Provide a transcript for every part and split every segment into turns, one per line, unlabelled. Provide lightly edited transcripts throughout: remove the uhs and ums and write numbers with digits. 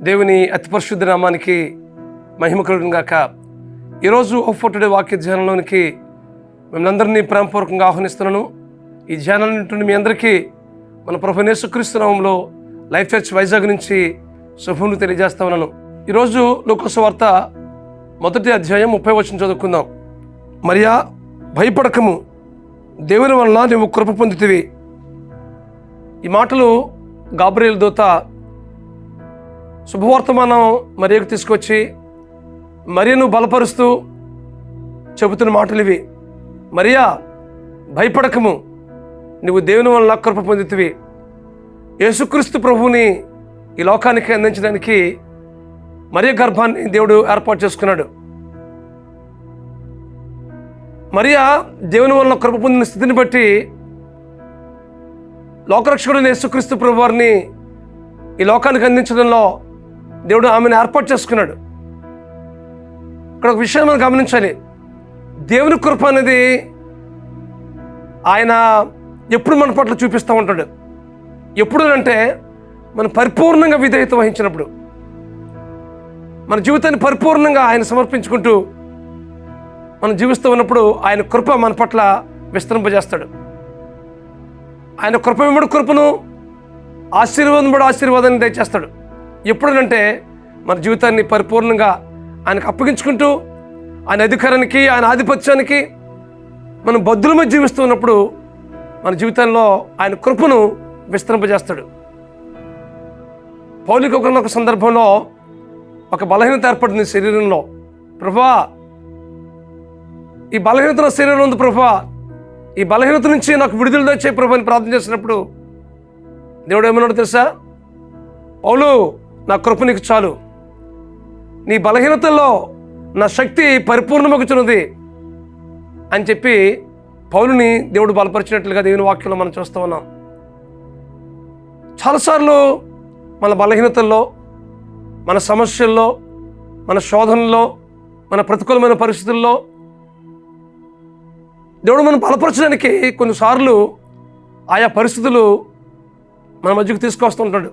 దేవుని అతి పరిశుద్ధ నామానికి మహిమ కలుగును గాక. ఈరోజు హోప్ ఫర్ టుడే వాక్య ధ్యానంలోనికి మిమ్మల్ని అందరినీ ప్రేమపూర్వకంగా ఆహ్వానిస్తున్నాను. ఈ ధ్యానాన్ని వింటున్న మీ అందరికీ మన ప్రభువైన యేసుక్రీస్తు నామములో లైఫ్ చర్చ్ వైజాగ్ నుంచి శుభములు తెలియజేస్తా ఉన్నాను. ఈరోజు లూకా సువార్త 1వ అధ్యాయం 30వ వచనం చదువుకుందాం. మరియా, భయపడకము, దేవుని వలన నీవు కృప పొందితివి. ఈ మాటలు గాబ్రియేలు దూత శుభవర్తమానం మరియకు తీసుకొచ్చి మరియను బలపరుస్తూ చెబుతున్న మాటలు ఇవి. మరియా, భయపడకము, నువ్వు దేవుని వలన కృప పొందితివి. యేసుక్రీస్తు ప్రభువుని ఈ లోకానికి అందించడానికి మరియ గర్భాన్ని దేవుడు ఏర్పాటు చేసుకున్నాడు. మరియా దేవుని వలన కృప పొందిన స్థితిని బట్టి లోకరక్షకుడైన యేసుక్రీస్తు ప్రభు వారిని ఈ లోకానికి అందించడంలో దేవుడు ఆమెను ఏర్పాటు చేసుకున్నాడు. ఇక్కడ ఒక విషయం మనం గమనించాలి. దేవుని కృప అనేది ఆయన ఎప్పుడు మన పట్ల చూపిస్తూ ఉంటాడు. ఎప్పుడు అంటే మనం పరిపూర్ణంగా విధేయత వహించినప్పుడు, మన జీవితాన్ని పరిపూర్ణంగా ఆయన సమర్పించుకుంటూ మనం జీవిస్తూ ఉన్నప్పుడు ఆయన కృప మన పట్ల విస్తరింపజేస్తాడు. ఆయన కృప వెంబడి కృపను, ఆశీర్వాదం బడి ఆశీర్వాదాన్ని దయచేస్తాడు. ఎప్పుడనంటే మన జీవితాన్ని పరిపూర్ణంగా ఆయనకు అప్పగించుకుంటూ ఆయన అధికారానికి, ఆయన ఆధిపత్యానికి మనం బద్దులమై జీవిస్తూ ఉన్నప్పుడు మన జీవితంలో ఆయన కృపను విస్తరింపజేస్తాడు. పౌలుకి ఒక సందర్భంలో ఒక బలహీనత ఏర్పడింది శరీరంలో. ప్రభువా, ఈ బలహీనత నా శరీరంలో ఉంది ప్రభువా, ఈ బలహీనత నుంచి నాకు విడుదల తెచ్చే ప్రభు అని ప్రార్థన చేసినప్పుడు దేవుడు ఏమన్నాడు తెలుసా? పౌలు, నా కృప నీకు చాలు, నీ బలహీనతల్లో నా శక్తి పరిపూర్ణమగుచున్నది అని చెప్పి పౌలుని దేవుడు బలపరిచినట్లుగా దేవుని వాక్యంలో మనం చూస్తూ ఉన్నాం. చాలాసార్లు మన బలహీనతల్లో, మన సమస్యల్లో, మన శోధనలో, మన ప్రతికూలమైన పరిస్థితుల్లో దేవుడు మనం బలపరచడానికి కొన్నిసార్లు ఆయా పరిస్థితులు మన మధ్యకు తీసుకొస్తూ ఉంటాడు.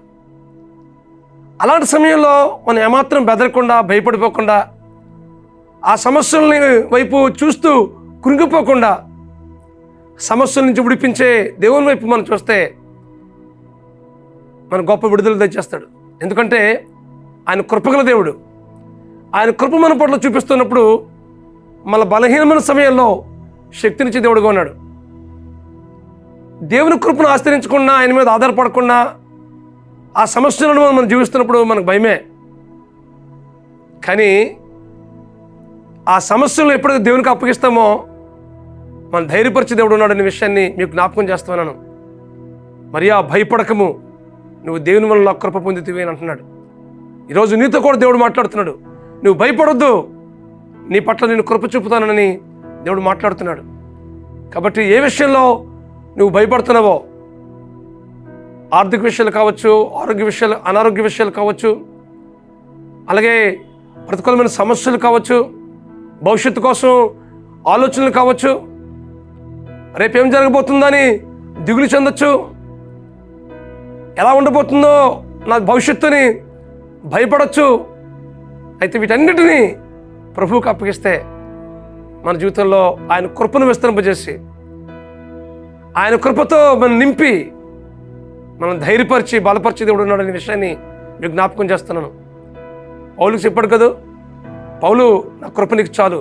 అలాంటి సమయంలో మనం ఏమాత్రం బెదరకుండా, భయపడిపోకుండా, ఆ సమస్యలని వైపు చూస్తూ కృంగిపోకుండా సమస్యల నుంచి విడిపించే దేవుని వైపు మనం చూస్తే మన గొప్ప విడుదల తెచ్చేస్తాడు. ఎందుకంటే ఆయన కృపగల దేవుడు. ఆయన కృప మన పట్ల చూపిస్తున్నప్పుడు మన బలహీనమైన సమయంలో శక్తినిచ్చే దేవుడుగా ఉన్నాడు. దేవుని కృపను ఆశ్రయించకుండా, ఆయన మీద ఆధారపడకుండా ఆ సమస్యలను మనం జీవిస్తున్నప్పుడు మనకు భయమే. కానీ ఆ సమస్యలను ఎప్పుడైతే దేవునికి అప్పగిస్తామో మన ధైర్యపరిచే దేవుడు ఉన్నాడనే విషయాన్ని మీకు జ్ఞాపకం చేస్తున్నాను. మరియా, భయపడకము, నువ్వు దేవుని వల్ల కృప పొందితివి అని అంటున్నాడు. ఈరోజు నీతో కూడా దేవుడు మాట్లాడుతున్నాడు. నువ్వు భయపడొద్దు, నీ పట్ల నేను కృప చూపుతానని దేవుడు మాట్లాడుతున్నాడు. కాబట్టి ఏ విషయంలో నువ్వు భయపడుతున్నావో, ఆర్థిక విషయాలు కావచ్చు, ఆరోగ్య విషయాలు, అనారోగ్య విషయాలు కావచ్చు, అలాగే ప్రతికూలమైన సమస్యలు కావచ్చు, భవిష్యత్తు కోసం ఆలోచనలు కావచ్చు, రేపేం జరగబోతుందని దిగులు చెందొచ్చు, ఎలా ఉండబోతుందో నా భవిష్యత్తుని భయపడవచ్చు. అయితే వీటన్నిటినీ ప్రభువుకి అప్పగిస్తే మన జీవితంలో ఆయన కృపను విస్తరింపజేసి, ఆయన కృపతో మనం నింపి, మనం ధైర్యపరిచి బలపరిచి దేవుడు ఉన్నాడనే విషయాన్ని మీకు జ్ఞాపకం చేస్తున్నాను. పౌలుకి చెప్పాడు కదా, పౌలు, నా కృప నీకు చాలు,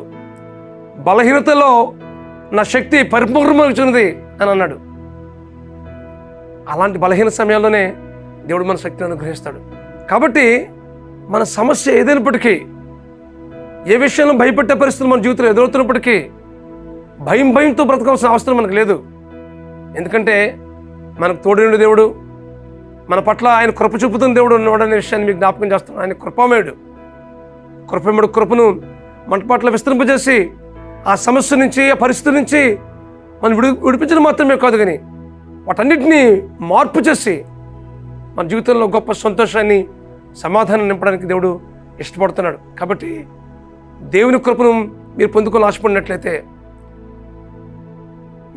బలహీనతలో నా శక్తి పరిపూర్ణమవుతున్నది అని అన్నాడు. అలాంటి బలహీన సమయాల్లోనే దేవుడు మన శక్తిని అనుగ్రహిస్తాడు. కాబట్టి మన సమస్య ఏదైనప్పటికీ, ఏ విషయంలో భయపెట్టే పరిస్థితులు మన జీవితంలో ఎదురవుతున్నప్పటికీ భయంతో బ్రతకాల్సిన అవసరం మనకు లేదు. ఎందుకంటే మనకు తోడైన దేవుడు, మన పట్ల ఆయన కృప చూపుతున్న దేవుడు ఉన్నాడనే విషయాన్ని మీకు జ్ఞాపకం చేస్తున్నాను. ఆయన కృపామయుడు. కృపమయుడు కృపను మన పట్ల విస్తరింపజేసి ఆ సమస్య నుంచి, ఆ పరిస్థితి నుంచి మనం విడిపించడం మాత్రమే కాదు, కానీ వాటన్నిటినీ మార్పు చేసి మన జీవితంలో గొప్ప సంతోషాన్ని, సమాధానం నింపడానికి దేవుడు ఇష్టపడుతున్నాడు. కాబట్టి దేవుని కృపను మీరు పొందుకోవాలని ఆశపడినట్లయితే,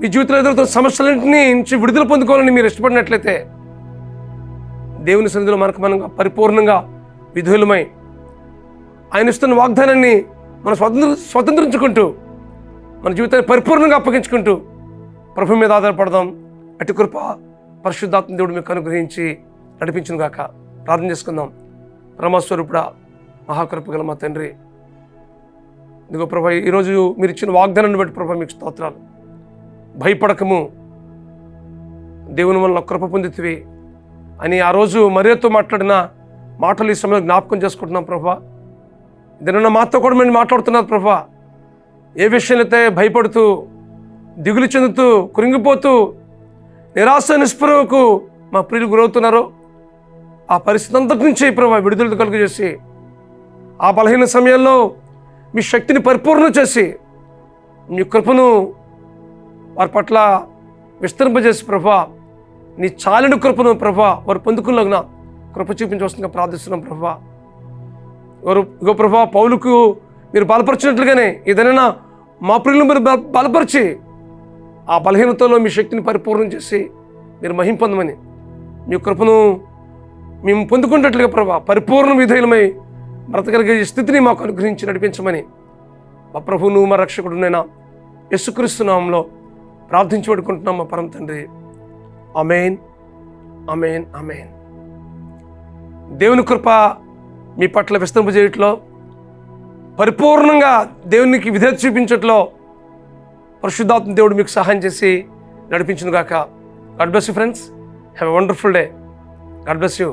మీ జీవితంలో ఎదురవుతున్న సమస్యలన్నింటినీ నుంచి విడుదల పొందుకోవాలని మీరు ఇష్టపడినట్లయితే, దేవుని సన్నిధిలో మనం పరిపూర్ణంగా విధులమై ఆయన ఇస్తున్న వాగ్దానాన్ని మనం స్వతంత్రించుకుంటూ మన జీవితాన్ని పరిపూర్ణంగా అప్పగించుకుంటూ ప్రభు మీద ఆధారపడదాం. అటు కృప పరిశుద్ధాత్మ దేవుడు మీకు అనుగ్రహించి నడిపించును గాక. ప్రార్థన చేసుకుందాం. పరమస్వరూపుడా, మహాకృప గల మా తండ్రి, ఇదిగో ప్రభా, ఈరోజు మీరు ఇచ్చిన వాగ్దానాన్ని బట్టి ప్రభా మీకు స్తోత్రాలు. భయపడకము, దేవుని వల్ల కృప పొందితివి అని ఆ రోజు మరియతో మాట్లాడిన మాటలు ఈ సమయంలో జ్ఞాపకం చేసుకుంటున్నాం ప్రభా. ఇదన్నా మాతో కూడా మీరు మాట్లాడుతున్నారు ప్రభా. ఏ విషయాలైతే భయపడుతూ, దిగులు చెందుతూ, కృంగిపోతూ, నిరాశ నిస్పృహకు మా ప్రియులు గురవుతున్నారో ఆ పరిస్థితి అంతటి నుంచి ప్రభా విడుదల కలుగజేసి, ఆ బలహీన సమయంలో మీ శక్తిని పరిపూర్ణం చేసి, మీ కృపను వారి పట్ల విస్తరింపజేసి ప్రభా, నీ చాలిన కృపను ప్రభా వారు పొందుకున్నలాగున కృప చూపించవలసిందిగా ప్రార్థిస్తున్నాం ప్రభా. వారు ఇగో ప్రభా, పౌలుకు మీరు బలపరిచినట్లుగానే ఏదైనా మా ప్రియులను మీరు బలపరిచి ఆ బలహీనతలో మీ శక్తిని పరిపూర్ణం చేసి మీరు మహిమ పొందమని, మీ కృపను మేము పొందుకున్నట్లుగా ప్రభా పరిపూర్ణ విధేయులమై బ్రతకలిగే స్థితిని మాకు అనుగ్రహించి నడిపించమని మా ప్రభువును మా రక్షకుడునైనా యేసుక్రీస్తు నామములో ప్రార్థించి పడుకుంటున్నాం మా పరమ తండ్రి. ఆమేన్, ఆమేన్, ఆమేన్. దేవుని కృప మీ పట్ల విస్తరింపజేయట్లో, పరిపూర్ణంగా దేవునికి విధేయత చూపించట్లో పరిశుద్ధాత్మ దేవుడు మీకు సహాయం చేసి నడిపించును గాక. God bless you friends. Have a wonderful day. God bless you.